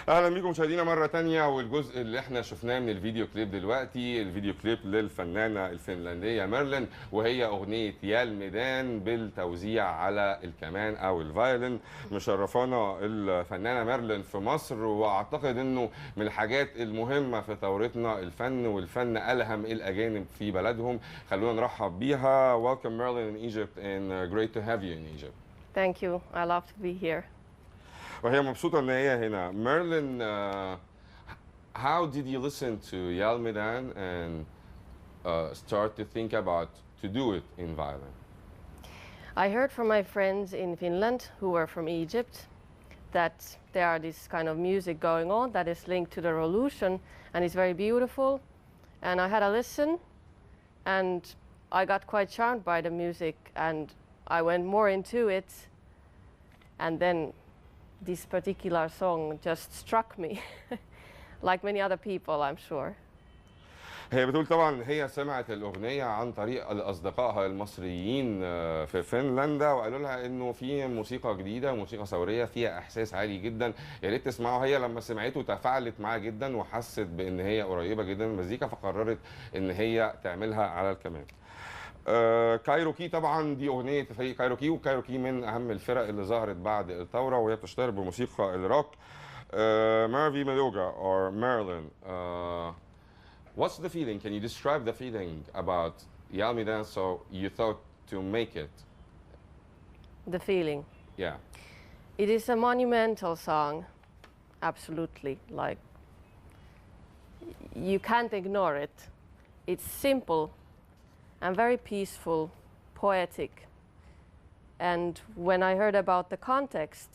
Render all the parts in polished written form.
اهلا بيكم مشاهدينا مره تانية، والجزء اللي احنا شفناه من الفيديو كليب دلوقتي الفيديو كليب للفنانه الفنلنديه ميرلين، وهي اغنيه يا الميدان بالتوزيع على الكمان او الفايولين. مشرفانا الفنانه ميرلين في مصر، واعتقد انه من الحاجات المهمه في ثورتنا الفن، والفن الهم الاجانب في بلدهم. خلونا نرحب بيها. Welcome Marilyn in Egypt and great to have you in Egypt. Thank you. I love to be here. وهي مبسوطة إن هي هنا. Marilyn, how did you listen to Yalmidan and start to think about to do it in violin? I heard from my friends in Finland who were from Egypt that there are this kind of music going on that is linked to the revolution and is very beautiful. And I had a listen and I got quite charmed by the music and I went more into it. And then this particular song just struck me, like many other people, I'm sure. هي بتقول طبعا هي سمعت الأغنية عن طريق أصدقائها المصريين في فنلندا، وقالوا لها إنه في موسيقى جديدة، موسيقى ثورية فيها إحساس عالي جدا، يا ريت تسمعوا. هي لما سمعته تفاعلت معاه جدا وحست بإن هي قريبة جدا من المزيكا، فقررت إن هي تعملها على الكمان. كايروكي طبعا دي اغنيه فريق كايروكي، وكايروكي من اهم الفرق اللي ظهرت بعد الثوره، وهي بتشتهر بموسيقى الروك. ميرفى ميليوجا or Marilyn, what's the feeling? Can you describe the feeling about Yalmidan? So you thought to make it. The feeling. Yeah. It is a monumental song, absolutely. Like, you can't ignore it. It's simple and very peaceful, poetic. And when I heard about the context,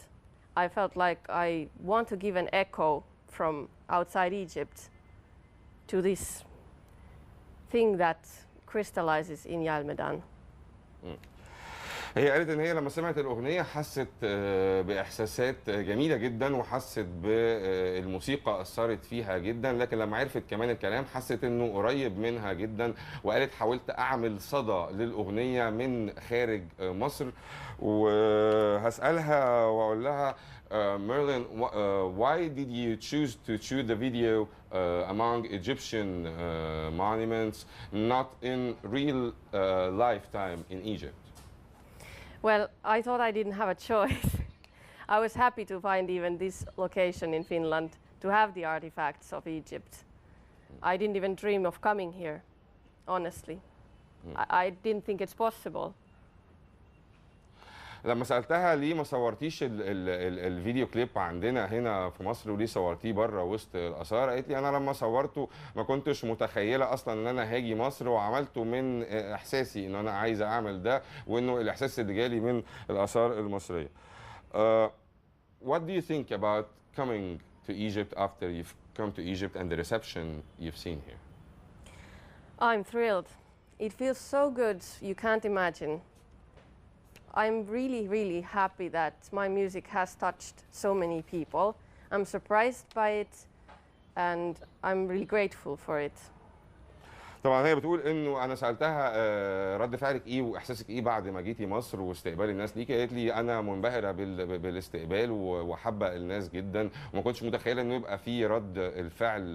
I felt like I want to give an echo from outside Egypt to this thing that crystallizes in Yalmidan. هي قالت ان هي لما سمعت الاغنيه حست باحساسات جميله جدا، وحست بالموسيقى اثرت فيها جدا، لكن لما عرفت كمان الكلام حست انه قريب منها جدا، وقالت حاولت اعمل صدى للاغنيه من خارج مصر. وهسالها واقول لها Marilyn, why did you choose to shoot the video among Egyptian monuments, not in real lifetime in Egypt? Well, I thought I didn't have a choice. I was happy to find even this location in Finland to have the artifacts of Egypt. I didn't even dream of coming here, honestly. I didn't think it's possible. لما سالتها ليه ما صورتيش الفيديو كليب عندنا هنا في مصر وليه صورتيه بره وسط الاثار، قالت لي انا لما صورته ما كنتش متخيله اصلا ان انا هاجي مصر، وعملته من احساسي ان انا عايزه اعمل ده، وانه الاحساس اللي جالي من الاثار المصريه. What do you think about coming to Egypt after you've come to Egypt and the reception you've seen here? I'm thrilled. It feels so good, you can't imagine. I'm really, really happy that my music has touched so many people. I'm surprised by it and I'm really grateful for it. طبعا هي بتقول انه انا سالتها رد فعلك ايه واحساسك ايه بعد ما جيتي مصر واستقبال الناس ليكي، قالت لي انا منبهره بالاستقبال وحابه الناس جدا، وما كنتش متخيله انه يبقى في رد الفعل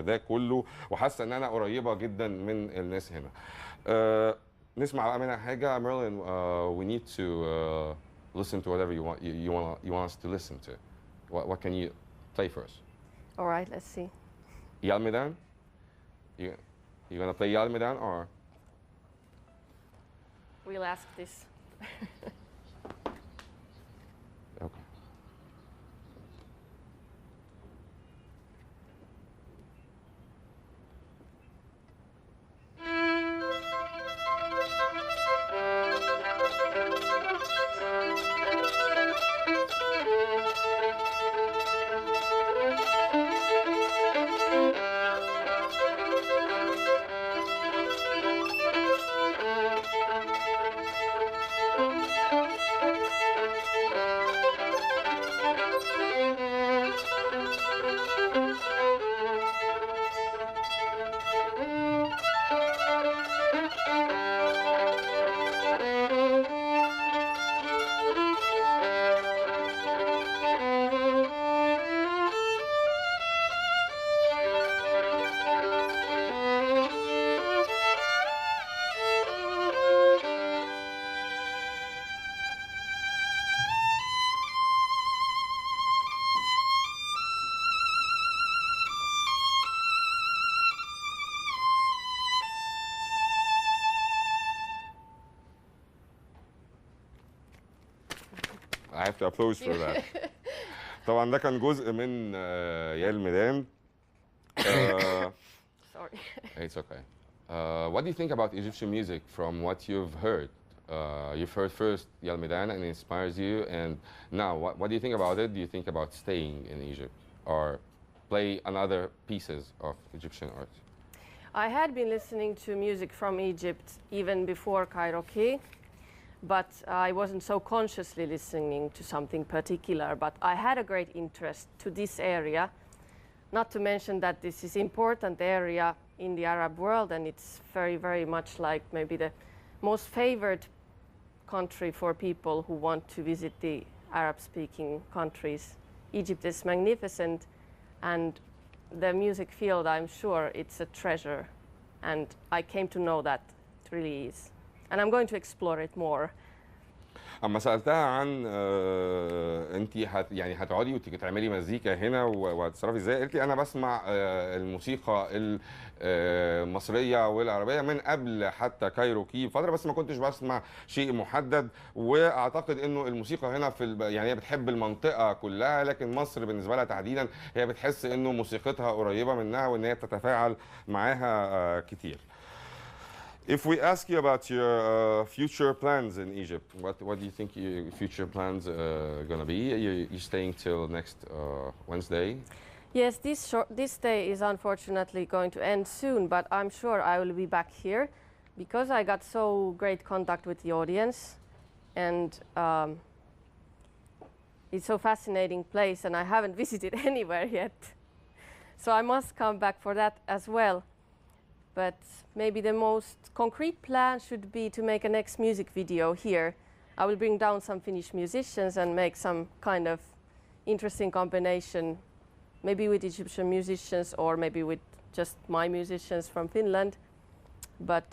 ده كله، وحاسه ان انا قريبه جدا من الناس هنا. نسمع بقى منها حاجه. Marilyn, we need to listen to whatever you want us to listen to. What can you play for us? All right, let's see. Yalmidan? You gonna play Yalmidan or? We'll ask this. Okay. I have to applaud for that. طبعا ده كان جزء من يا الميدان. Sorry. It's okay. What do you think about Egyptian music from what you've heard? You've heard first Yal Midan and it inspires you, and now what do you think about it? Do you think about staying in Egypt or play another pieces of Egyptian art? I had been listening to music from Egypt even before karaoke, but I wasn't so consciously listening to something particular, but I had a great interest to this area, not to mention that this is important area in the Arab world, and it's very, very much like maybe the most favored country for people who want to visit the Arab-speaking countries. Egypt is magnificent, and the music field, I'm sure it's a treasure, and I came to know that it really is. And I'm going to explore it more. اما سالتها عن انت يعني هتقعدي وتعملي مزيكا هنا وهتتصرفي ازاي، قالت لي انا بسمع الموسيقى المصريه والعربيه من قبل حتى كايروكي فتره، بس ما كنتش بسمع شيء محدد، واعتقد انه الموسيقى هنا يعني هي بتحب المنطقه كلها، لكن مصر بالنسبه لها تحديدا هي بتحس انه موسيقتها قريبه منها وان هي بتتفاعل معاها كتير. If we ask you about your future plans in Egypt, what do you think your future plans gonna be? You staying till next Wednesday? Yes, this day is unfortunately going to end soon, but I'm sure I will be back here because I got so great contact with the audience, and it's so fascinating place, and I haven't visited anywhere yet, so I must come back for that as well. But maybe the most concrete plan should be to make a next music video here. I will bring down some Finnish musicians and make some kind of interesting combination, maybe with Egyptian musicians or maybe with just my musicians from Finland. But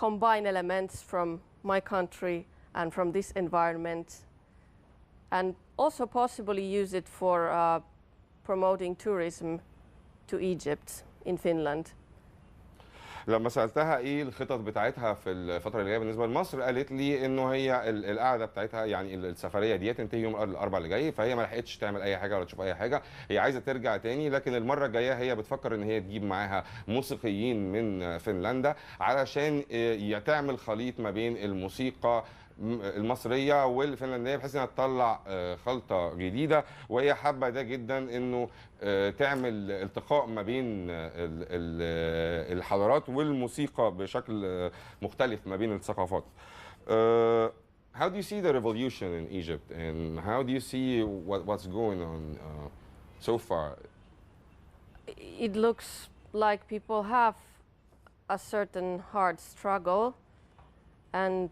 combine elements from my country and from this environment, and also possibly use it for promoting tourism to Egypt in Finland. لما سالتها ايه الخطط بتاعتها في الفتره اللي جايه بالنسبه لمصر، قالت لي انه هي القعده بتاعتها يعني السفريه ديت تنتهي يوم الاربعاء اللي جاي، فهي ما لحقتش تعمل اي حاجه ولا تشوف اي حاجه، هي عايزه ترجع تاني، لكن المره الجايه هي بتفكر ان هي تجيب معاها موسيقيين من فنلندا علشان تعمل خليط ما بين الموسيقى المصريه والفنلنديه بحيث انها تطلع خلطه جديده، وهي حابه ده جدا انه تعمل التقاء ما بين الحضارات والموسيقى بشكل مختلف ما بين الثقافات. How do you see the revolution in Egypt, and how do you see what's going on so far? It looks like people have a certain hard struggle, and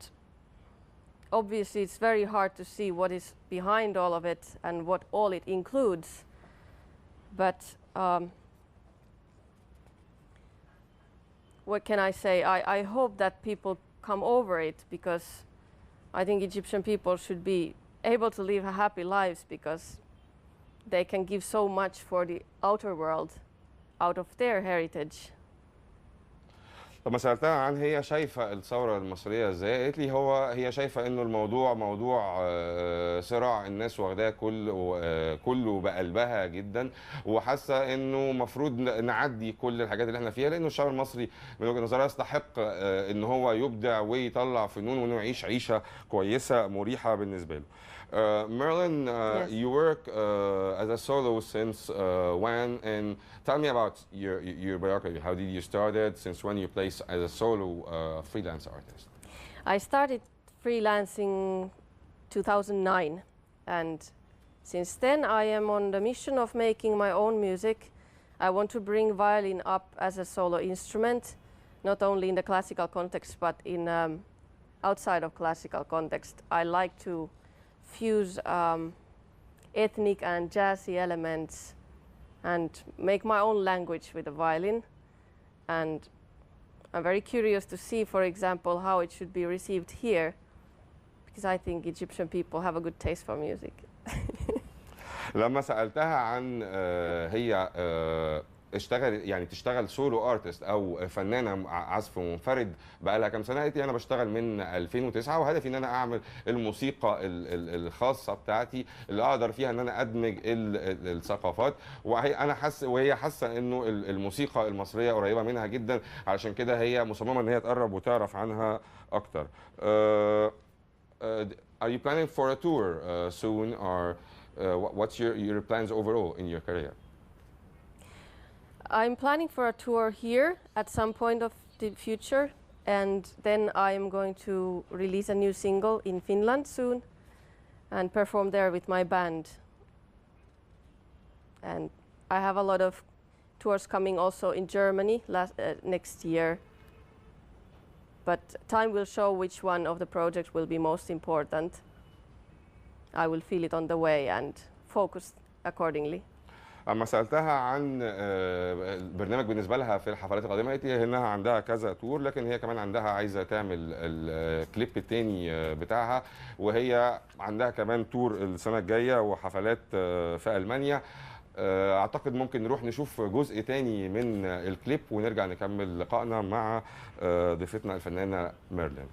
obviously it's very hard to see what is behind all of it and what all it includes. But what can I say? I hope that people come over it, because I think Egyptian people should be able to live happy lives, because they can give so much for the outer world out of their heritage. لما سالتها عن هي شايفه الثوره المصريه ازاي، قالت لي هي شايفه انه الموضوع موضوع صراع الناس واخداه كله بقلبها جدا، وحاسه انه المفروض نعدي كل الحاجات اللي احنا فيها، لانه الشعب المصري من وجهه نظرها يستحق ان هو يبدع ويطلع فنون وانه يعيش عيشه كويسه مريحه بالنسبه له. Merlin, yes. You work as a solo since when? And tell me about your biography. How did you start it? Since when you play as a solo freelance artist? I started freelancing 2009, and since then I am on the mission of making my own music. I want to bring violin up as a solo instrument, not only in the classical context but in outside of classical context. I like to fuse ethnic and jazzy elements and make my own language with the violin, and I'm very curious to see, for example, how it should be received here, because I think Egyptian people have a good taste for music. لما سألتها عن هي تشتغل سولو ارتست او فنانه عزف منفرد بقى لها كام سنه. قالت لي انا بشتغل من 2009 وهدفي ان انا اعمل الموسيقى الخاصه بتاعتي اللي اقدر فيها ان انا ادمج الثقافات. وهي حاسه انه الموسيقى المصريه قريبه منها جدا، علشان كده هي مصممه ان هي تقرب وتعرف عنها اكتر. Are you planning for a tour soon, or what's your plans overall in your career? I'm planning for a tour here at some point of the future, and then I am going to release a new single in Finland soon and perform there with my band. And I have a lot of tours coming also in Germany next year. But time will show which one of the projects will be most important. I will feel it on the way and focus accordingly. اما سالتها عن البرنامج بالنسبه لها في الحفلات القادمه، قالت لي انها عندها كذا تور، لكن هي كمان عندها عايزه تعمل الكليب الثاني بتاعها، وهي عندها كمان تور السنه الجايه وحفلات في المانيا. اعتقد ممكن نروح نشوف جزء تاني من الكليب ونرجع نكمل لقائنا مع ضيفتنا الفنانه ميرلين.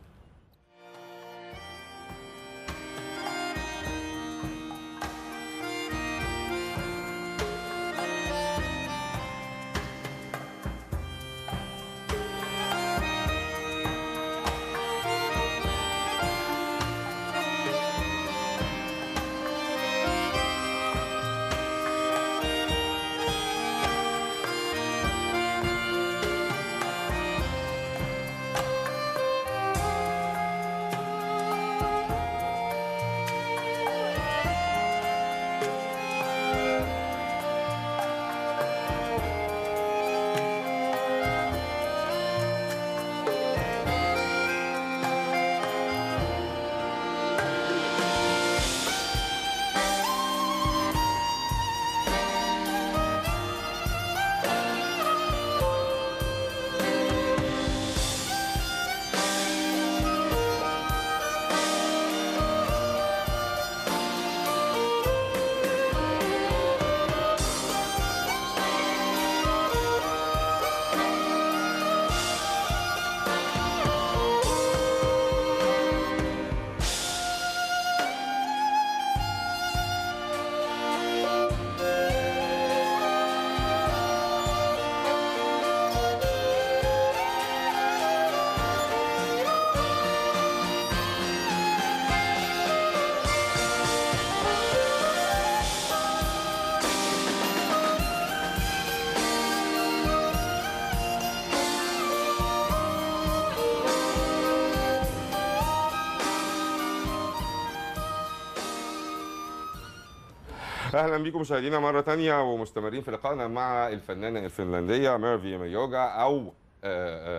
اهلا بكم مشاهدينا مره ثانيه ومستمرين في لقائنا مع الفنانه الفنلنديه ميرفى ميليوجا او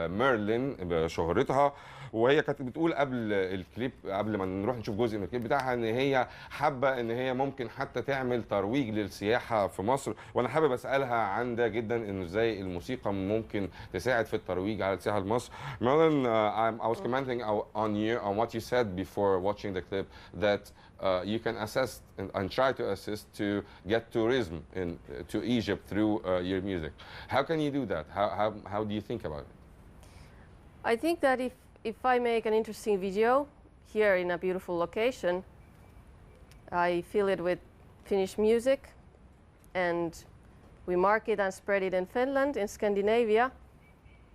ميرلين بشهرتها. وهي كانت بتقول قبل الكليب، قبل ما نروح نشوف جزء من الكليب بتاعها، ان هي حابه ان هي ممكن حتى تعمل ترويج للسياحه في مصر. وانا حابب اسالها عن ده جدا، انه ازاي الموسيقى ممكن تساعد في الترويج على السياحه لمصر. Merlin, I was commenting on what you said before watching the clip, that you can assist and try to assist to get tourism to Egypt through your music. How can you do that? How do you think about it? I think that if I make an interesting video here in a beautiful location, I fill it with Finnish music and we market and spread it in Finland, in Scandinavia,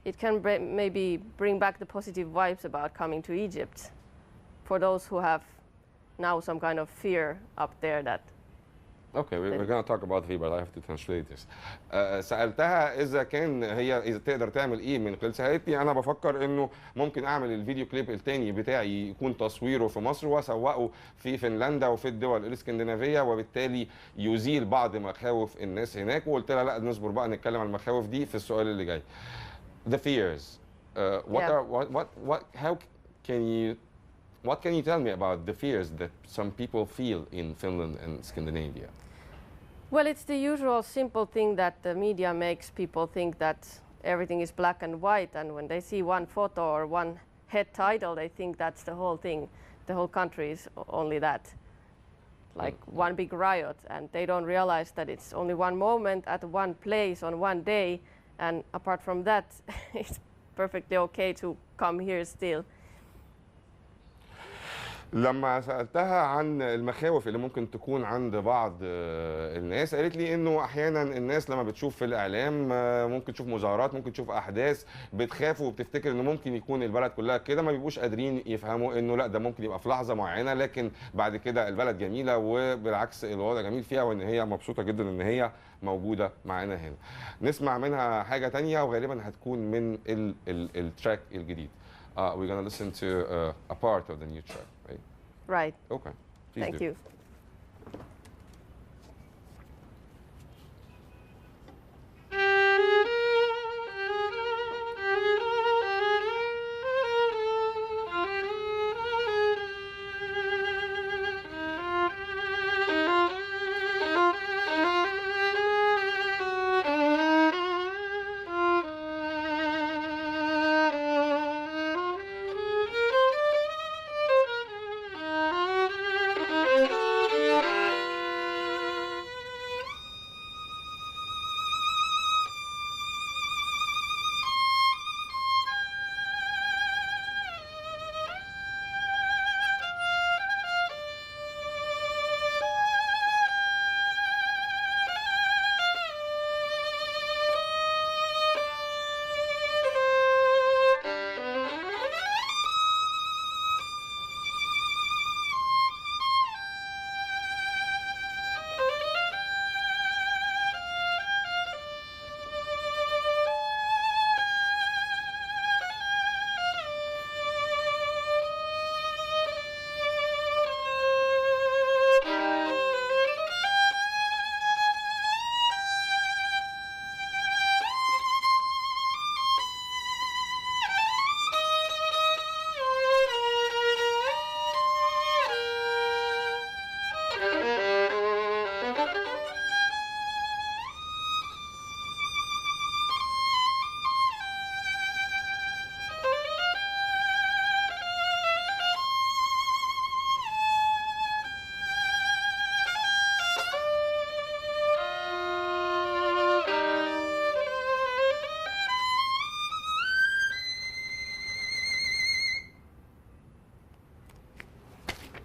it can maybe bring back the positive vibes about coming to Egypt for those who have now some kind of fear up there that. Okay, we're going to talk about fear, but I have to translate this. سألتها إذا تقدر تعمل إيه من قلسها. قالت لي أنا بفكر إنه ممكن أعمل الفيديو كليب التاني بتاعي يكون تصويره في مصر وأسوقه في فنلندا وفي الدول الإسكندنافية، وبالتالي يزيل بعض مخاوف الناس هناك. وقلت لها لا نصبر بقى نتكلم عن المخاوف دي في السؤال اللي جاي. The fears. What can you tell me about the fears that some people feel in Finland and Scandinavia? Well, it's the usual simple thing that the media makes people think that everything is black and white, and when they see one photo or one head title, they think that's the whole thing. The whole country is only that. like one big riot, and they don't realize that it's only one moment at one place on one day, and apart from that, it's perfectly okay to come here still. لما سألتها عن المخاوف اللي ممكن تكون عند بعض الناس، قالت لي انه احيانا الناس لما بتشوف في الاعلام ممكن تشوف مظاهرات، ممكن تشوف احداث، بتخاف وبتفتكر انه ممكن يكون البلد كلها كده، ما بيبقوش قادرين يفهموا انه لا، ده ممكن يبقى في لحظه معينه، لكن بعد كده البلد جميله، وبالعكس الوضع جميل فيها، وان هي مبسوطه جدا ان هي موجوده معانا هنا. نسمع منها حاجه تانية، وغالبا هتكون من التراك الجديد. We're gonna listen to a part of the new track, right? Right. Okay. Please Thank do. you.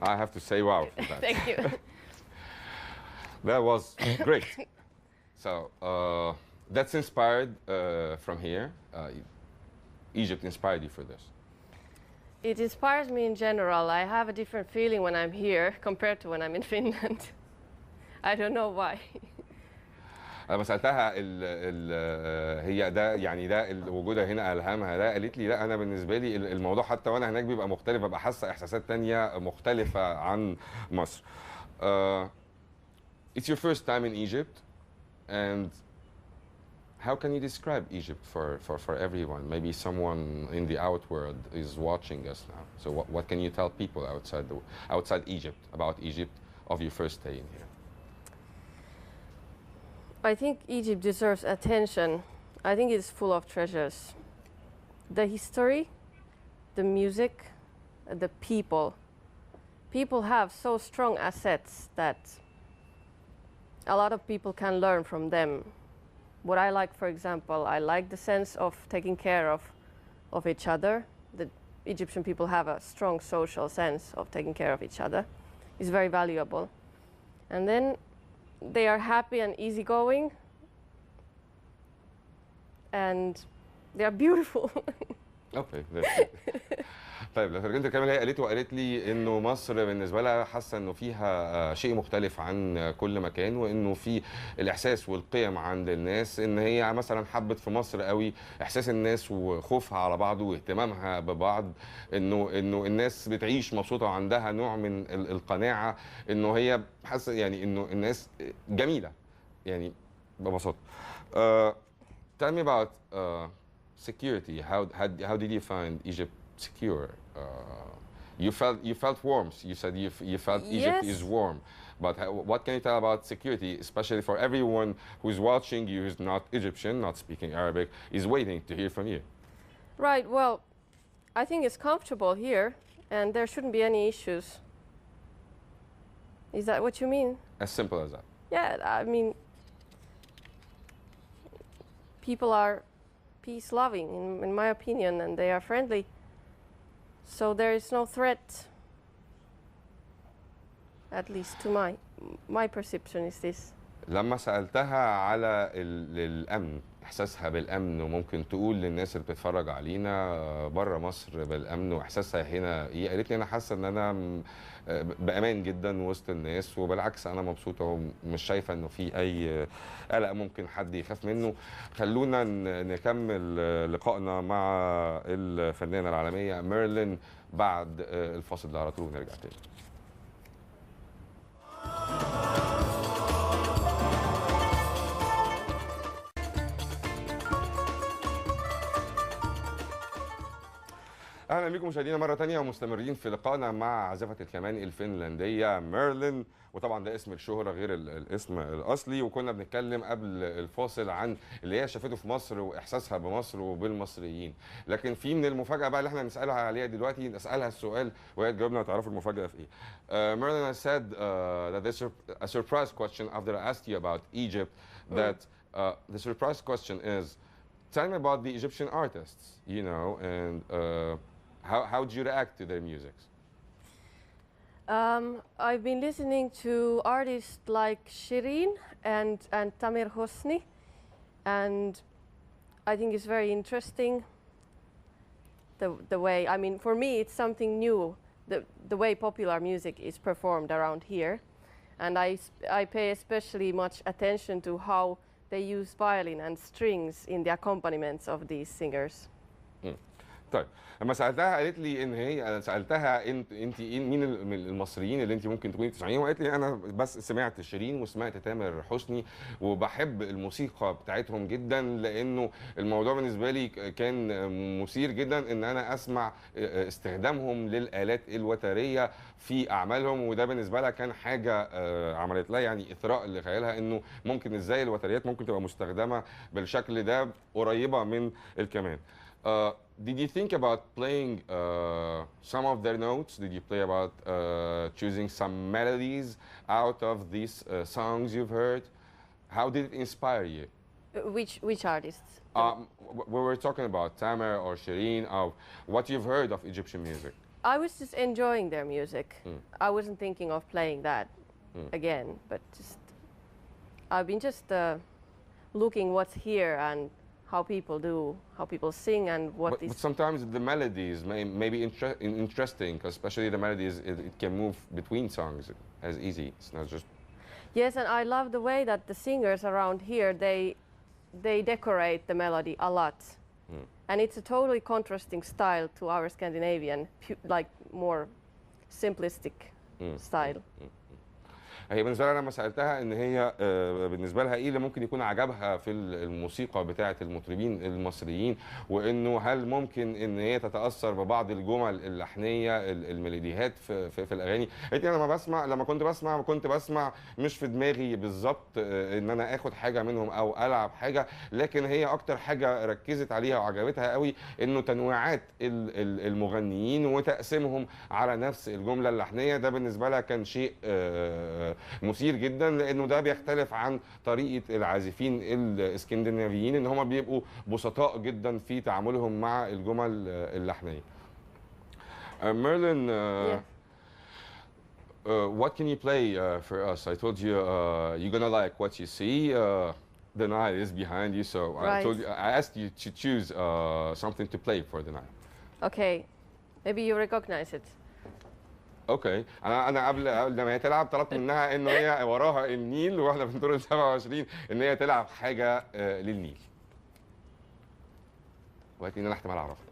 I have to say wow for that. Thank you. That was great. So that's inspired from here. Egypt inspired you for this. It inspires me in general. I have a different feeling when I'm here compared to when I'm in Finland. I don't know why. لما سالتها هي ده يعني ده وجودها هنا الهامها ده، قالت لي لا، انا بالنسبه لي الموضوع حتى وانا هناك بيبقى مختلف، ببقى حاسه احساسات تانية مختلفه عن مصر. It's your first time in Egypt, and how can you describe Egypt for everyone? Maybe someone in the out world is watching us now. So what can you tell people outside Egypt about Egypt of your first stay in here? I think Egypt deserves attention. I think it's full of treasures. The history, the music, the people. People have so strong assets that a lot of people can learn from them. What I like, for example, I like the sense of taking care of each other. The Egyptian people have a strong social sense of taking care of each other. It's very valuable. And then they are happy and easygoing, and they are beautiful. Okay, that's it. طيب لو ترجمت الكلام اللي هي قالته، قالت لي انه مصر بالنسبه لها حاسه انه فيها شيء مختلف عن كل مكان، وانه في الاحساس والقيم عند الناس، ان هي مثلا حبت في مصر قوي احساس الناس وخوفها على بعض واهتمامها ببعض، انه الناس بتعيش مبسوطه وعندها نوع من القناعه، انه هي حاسه يعني انه الناس جميله يعني ببساطه. Tell me about security. How did you find Egypt secure? You felt warmth. You said you felt Egypt Yes. is warm. But what can you tell about security, especially for everyone who's watching you, who's not Egyptian, not speaking Arabic, is waiting to hear from you? Right, well, I think it's comfortable here, and there shouldn't be any issues. Is that what you mean? As simple as that. Yeah, I mean, people are peace-loving, in my opinion, and they are friendly. So there is no threat, at least to my perception is this. لما سألتها على الأمن، إحساسها بالأمن، وممكن تقول للناس اللي بتتفرج علينا بره مصر بالأمن وإحساسها هنا إيه، قالت لي أنا حاسة إن أنا بأمان جدا وسط الناس، وبالعكس أنا مبسوطة ومش شايفة إنه في أي قلق ممكن حد يخاف منه. خلونا نكمل لقائنا مع الفنانة العالمية ميرلين بعد الفاصل ده على طول ونرجع تاني. اهلا بكم مشاهدينا مره ثانيه ومستمرين في لقائنا مع عازفه الكمان الفنلنديه ميرلين، وطبعا ده اسم الشهره غير الاسم الاصلي. وكنا بنتكلم قبل الفاصل عن اللي هي شافته في مصر واحساسها بمصر وبالمصريين، لكن في من المفاجاه بقى اللي احنا نسالها عليها دلوقتي، نسالها السؤال وهي تجاوبنا وتعرفوا المفاجاه في ايه. Merlin, I said that there's a surprise question after I asked you about Egypt. That the surprise question is, tell me about the Egyptian artists, you know, and how did you react to their music? I've been listening to artists like Shirin and Tamer Hosni, and I think it's very interesting the way, I mean, for me it's something new, the way popular music is performed around here, and I pay especially much attention to how they use violin and strings in the accompaniments of these singers. طيب لما سالتها قالت لي ان انا سالتها انت مين المصريين اللي انت ممكن تكوني بتسمعيهم، وقالت لي انا بس سمعت شيرين وسمعت تامر حسني وبحب الموسيقى بتاعتهم جدا، لانه الموضوع بالنسبه لي كان مثير جدا ان انا اسمع استخدامهم للالات الوتريه في اعمالهم، وده بالنسبه لها كان حاجه عملت لها يعني اثراء لخيالها انه ممكن ازاي الوتريات ممكن تبقى مستخدمه بالشكل ده قريبه من الكمان. Did you think about playing some of their notes? Did you play about choosing some melodies out of these songs you've heard? How did it inspire you? Which artists? We were talking about Tamer or Shireen, of what you've heard of Egyptian music. I was just enjoying their music. I wasn't thinking of playing that again, but just I've been just looking what's here and how people sing and But sometimes the melodies may be interesting, especially the melodies, it can move between songs as easy. It's not just... Yes, and I love the way that the singers around here, they decorate the melody a lot. And it's a totally contrasting style to our Scandinavian, like more simplistic style. هي بالنسبه لها لما سالتها ان هي بالنسبه لها ايه اللي ممكن يكون عجبها في الموسيقى بتاعه المطربين المصريين، وانه هل ممكن ان هي تتاثر ببعض الجمل اللحنيه الميلوديات في الاغاني. قالت لي انا لما كنت بسمع مش في دماغي بالظبط ان انا اخد حاجه منهم او العب حاجه، لكن هي اكتر حاجه ركزت عليها وعجبتها قوي انه تنويعات المغنيين وتقسيمهم على نفس الجمله اللحنيه. ده بالنسبه لها كان شيء مثير جدا، لانه ده بيختلف عن طريقه العازفين الاسكندنافيين ان هم بيبقوا بسطاء جدا في تعاملهم مع الجمل اللحنيه. Merlin, what can you play for us? I told you you're gonna like what you see. The night is behind you, so I asked you to choose something to play for the night. Okay, maybe you recognize it. اوكي، انا قبل ما هي تلعب طلبت منها انه هي وراها النيل واحنا في الدور ال 27 ان هي تلعب حاجه للنيل. وقالت لي ان انا احتمال اعرفها.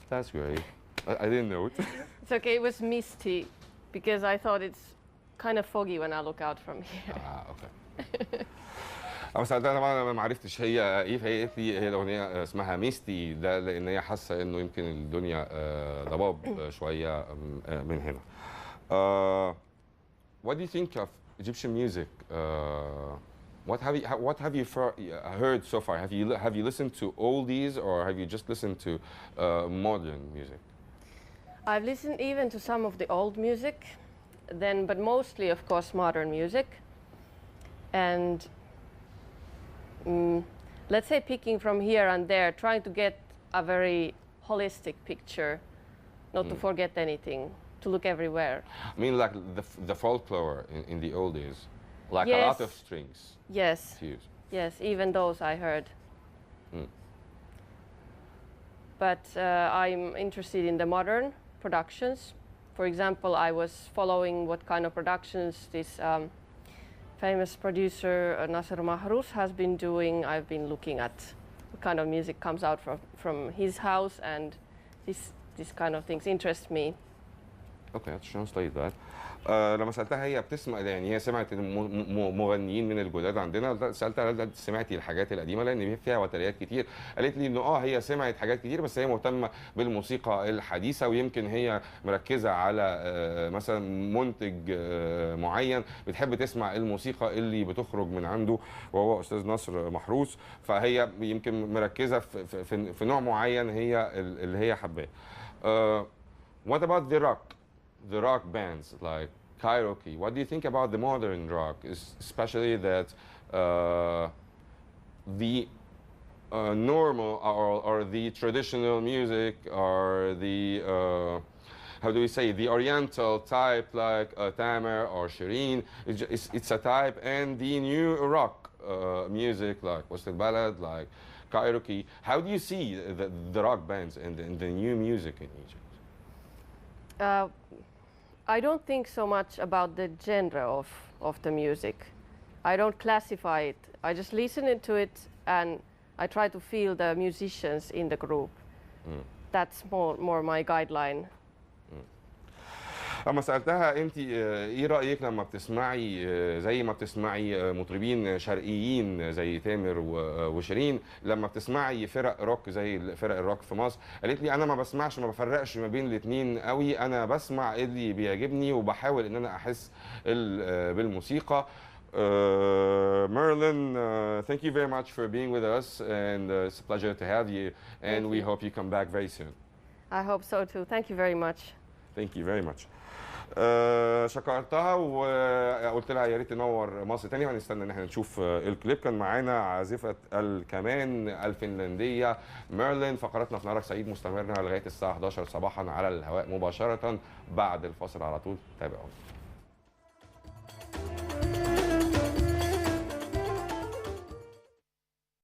That's great. I didn't know it. It's okay, it was misty because I thought it's kind of foggy when I look out from here. اوكي. أنا سألتها طبعا، أنا ما عرفتش هي إيه، فهي قالت لي هي الأغنية اسمها ميستي، ده لأن هي حاسة إنه يمكن الدنيا ضباب شوية من هنا. What do you think of Egyptian music? What have you heard so far? Have you listened to oldies or have you just listened to modern music? I've listened even to some of the old music, but mostly, of course, modern music. And let's say picking from here and there, trying to get a very holistic picture, not to forget anything, to look everywhere. I mean, like the folklore in the old days, like a lot of strings. Yes. To use. Yes, even those I heard. But I'm interested in the modern productions. For example, I was following what kind of productions this famous producer Nasser Mahrous has been doing. I've been looking at what kind of music comes out from his house, and this kind of things interest me. Okay, let's translate that. لما سالتها هي بتسمع، يعني هي سمعت مغنيين من الجداد عندنا، سالتها هل سمعتي الحاجات القديمه لان فيها وتريات كتير، قالت لي انه هي سمعت حاجات كتير بس هي مهتمه بالموسيقى الحديثه، ويمكن هي مركزه على مثلا منتج معين بتحب تسمع الموسيقى اللي بتخرج من عنده، وهو استاذ نصر محروس، فهي يمكن مركزه في نوع معين هي اللي هي حباه. What about the rock bands like karaoke? What do you think about the modern rock, especially that the normal or the traditional music or the how do we say, the oriental type like Tamer or Shireen, it's a type, and the new rock music like West Balad, like karaoke. How do you see the rock bands and the new music in Egypt? I don't think so much about the genre of the music. I don't classify it. I just listen to it and I try to feel the musicians in the group. That's more my guideline. اما سالتها انت ايه رايك لما بتسمعي زي ما بتسمعي مطربين شرقيين زي تامر وشيرين، لما بتسمعي فرق روك زي فرق الروك في مصر، قالت لي انا ما بفرقش ما بين الاثنين قوي، انا بسمع اللي بيعجبني وبحاول ان انا احس بالموسيقى. Merlin, thank you very much for being with us, and it's a pleasure to have you, and we hope you come back very soon. I hope so too. Thank you very much. Thank you very much. شكرتها وقلت لها يا ريت تنور مصر تاني، وهنستنى ان احنا نشوف الكليب. كان معانا عازفة الكمان الفنلندية ميرلين. فقراتنا في نهارك سعيد مستمرة لغاية الساعة 11 صباحا على الهواء مباشرة بعد الفاصل على طول. تابعونا.